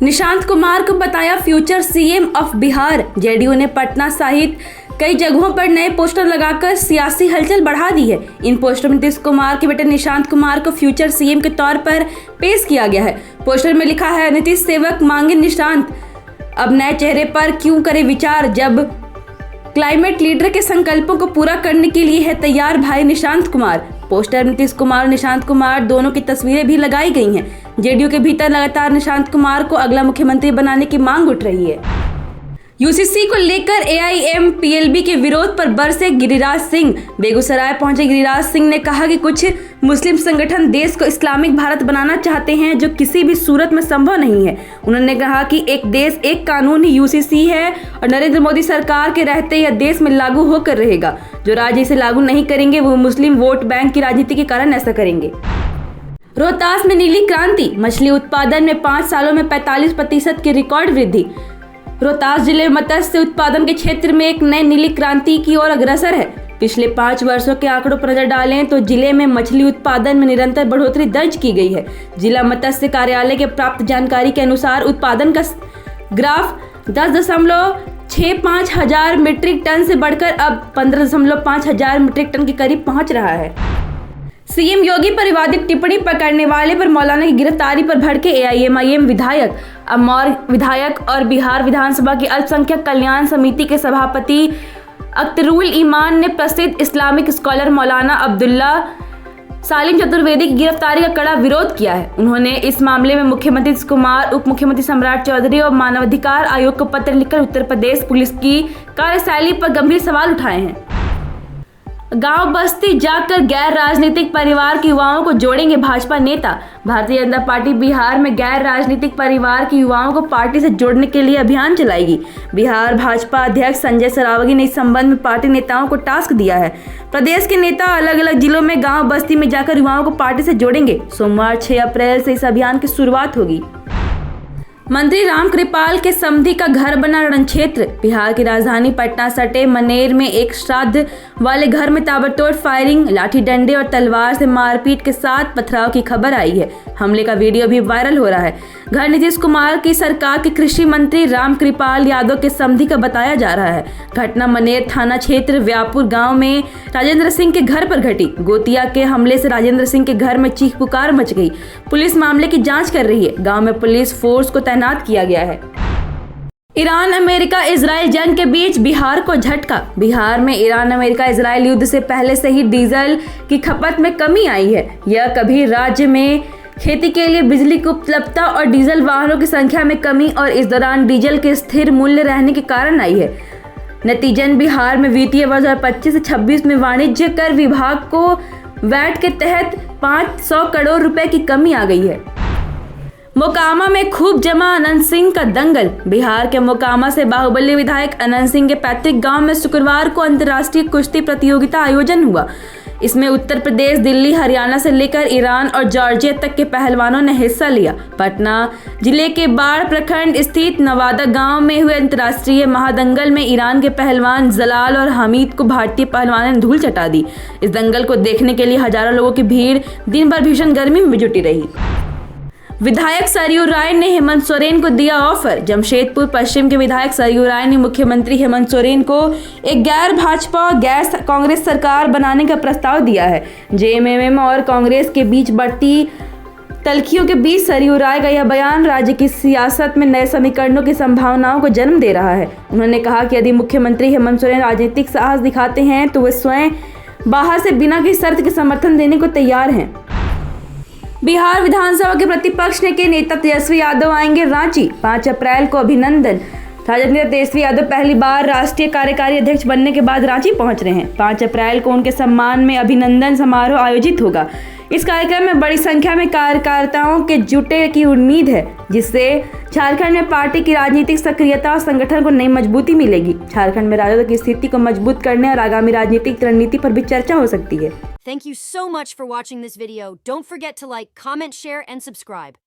निशांत कुमार को बताया future CM of Bihar. JDU ने पटना सहित कई जगहों पर नए पोस्टर लगाकर सियासी हलचल बढ़ा दी है। इन पोस्टर में नीतीश कुमार के बेटे निशांत कुमार को फ्यूचर सीएम के तौर पर पेश किया गया है। पोस्टर में लिखा है, नीतीश सेवक मांगे निशांत, अब नए चेहरे पर क्यों करे विचार, जब क्लाइमेट लीडर के संकल्पों को पूरा करने के लिए है तैयार भाई निशांत कुमार। पोस्टर में नीतीश कुमार और निशांत कुमार दोनों की तस्वीरें भी लगाई गई हैं। जेडीयू के भीतर लगातार निशांत कुमार को अगला मुख्यमंत्री बनाने की मांग उठ रही है। यूसीसी को लेकर एआईएमपीएलबी के विरोध पर बरसे गिरिराज सिंह। बेगूसराय पहुंचे गिरिराज सिंह ने कहा कि कुछ मुस्लिम संगठन देश को इस्लामिक भारत बनाना चाहते हैं, जो किसी भी सूरत में संभव नहीं है। उन्होंने कहा कि एक देश एक कानून ही यूसीसी है और नरेंद्र मोदी सरकार के रहते यह देश में लागू होकर रहेगा। जो राज्य इसे लागू नहीं करेंगे वो मुस्लिम वोट बैंक की राजनीति के कारण ऐसा करेंगे। रोहतास में नीली क्रांति, मछली उत्पादन में 5 सालों में 45% की रिकॉर्ड वृद्धि। रोहतास जिले में मत्स्य उत्पादन के क्षेत्र में एक नई नीली क्रांति की ओर अग्रसर है। पिछले 5 वर्षों के आंकड़ों पर नजर डालें तो जिले में मछली उत्पादन में निरंतर बढ़ोतरी दर्ज की गई है। जिला मत्स्य कार्यालय के प्राप्त जानकारी के अनुसार उत्पादन का ग्राफ 10.65 हजार मीट्रिक टन से बढ़कर अब 15.5 हजार मीट्रिक टन के करीब पहुंच रहा है। सीएम योगी पर विवादित टिप्पणी करने वाले पर मौलाना की गिरफ्तारी पर भड़के एआईएमआईएम विधायक अमर विधायक और बिहार विधानसभा की अल्पसंख्यक कल्याण समिति के सभापति अख्तरुल ईमान ने प्रसिद्ध इस्लामिक स्कॉलर मौलाना अब्दुल्ला सालिम चतुर्वेदी की गिरफ्तारी का कड़ा विरोध किया है। उन्होंने इस मामले में मुख्यमंत्री नीतीश कुमार, उप मुख्यमंत्री सम्राट चौधरी और मानवाधिकार आयोग को पत्र लिखकर उत्तर प्रदेश पुलिस की कार्यशैली पर गंभीर सवाल उठाए हैं। गांव बस्ती जाकर गैर राजनीतिक परिवार के युवाओं को जोड़ेंगे भाजपा नेता। भारतीय जनता पार्टी बिहार में गैर राजनीतिक परिवार के युवाओं को पार्टी से जोड़ने के लिए अभियान चलाएगी। बिहार भाजपा अध्यक्ष संजय सरावगी ने इस संबंध में पार्टी नेताओं को टास्क दिया है। प्रदेश के नेता अलग अलग जिलों में गाँव बस्ती में जाकर युवाओं को पार्टी से जोड़ेंगे। सोमवार 6 अप्रैल से इस अभियान की शुरुआत होगी। मंत्री रामकृपाल के समधी का घर बना रणक्षेत्र। बिहार की राजधानी पटना सटे मनेर में एक श्राद्ध वाले घर में ताबड़तोड़ फायरिंग, लाठी डंडे और तलवार से मारपीट के साथ पथराव की खबर आई है। हमले का वीडियो भी वायरल हो रहा है। घर नीतीश कुमार की सरकार के कृषि मंत्री रामकृपाल यादव के समधी का बताया जा रहा है। घटना मनेर थाना क्षेत्र व्यापुर गाँव में राजेंद्र सिंह के घर पर घटी। गोतिया के हमले से राजेंद्र सिंह के घर में चीख पुकार मच गई। पुलिस मामले की जाँच कर रही है। गाँव में पुलिस फोर्स को तैनात किया गया है। ईरान अमेरिका इजराइल जंग के बीच बिहार को झटका। बिहार में ईरान अमेरिका इजराइल युद्ध से पहले से ही डीजल की खपत में कमी आई है। यह कभी राज्य में खेती के लिए बिजली की उपलब्धता और डीजल वाहनों की संख्या में कमी और इस दौरान डीजल के स्थिर मूल्य रहने के कारण आई है। नतीजन बिहार में वित्तीय वर्ष 2025 से 26 में वाणिज्य कर विभाग को वैट के तहत 500 करोड़ रुपए की कमी आ गई है। मोकामा में खूब जमा अनंत सिंह का दंगल। बिहार के मोकामा से बाहुबली विधायक अनंत सिंह के पैतृक गांव में शुक्रवार को अंतर्राष्ट्रीय कुश्ती प्रतियोगिता आयोजन हुआ। इसमें उत्तर प्रदेश, दिल्ली, हरियाणा से लेकर ईरान और जॉर्जिया तक के पहलवानों ने हिस्सा लिया। पटना जिले के बाढ़ प्रखंड स्थित नवादा गांव में हुए अंतर्राष्ट्रीय महादंगल में ईरान के पहलवान जलाल और हमीद को भारतीय पहलवानों ने धूल चटा दी। इस दंगल को देखने के लिए हजारों लोगों की भीड़ दिन भर भीषण गर्मी में जुटी रही। विधायक सरयू राय ने हेमंत सोरेन को दिया ऑफर। जमशेदपुर पश्चिम के विधायक सरयू राय ने मुख्यमंत्री हेमंत सोरेन को एक गैर भाजपा गैर कांग्रेस सरकार बनाने का प्रस्ताव दिया है। जेएमएम और कांग्रेस के बीच बढ़ती तल्खियों के बीच सरयू राय का यह बयान राज्य की सियासत में नए समीकरणों की संभावनाओं को जन्म दे रहा है। उन्होंने कहा कि यदि मुख्यमंत्री हेमंत सोरेन राजनीतिक साहस दिखाते हैं तो वे स्वयं बाहर से बिना किसी शर्त के समर्थन देने को तैयार हैं। बिहार विधानसभा के प्रतिपक्ष के नेता तेजस्वी यादव आएंगे रांची। 5 अप्रैल को अभिनंदन। राजद नेता तेजस्वी यादव पहली बार राष्ट्रीय कार्यकारी अध्यक्ष बनने के बाद रांची पहुंच रहे हैं। 5 अप्रैल को उनके सम्मान में अभिनंदन समारोह आयोजित होगा। इस कार्यक्रम में बड़ी संख्या में कार्यकर्ताओं के जुटे की उम्मीद है, जिससे झारखंड में पार्टी की राजनीतिक सक्रियता और संगठन को नई मजबूती मिलेगी। झारखंड में राजद की स्थिति को मजबूत करने और आगामी राजनीतिक रणनीति पर भी चर्चा हो सकती है। Thank you so much for watching this video. Don't forget to like, comment, share, and subscribe.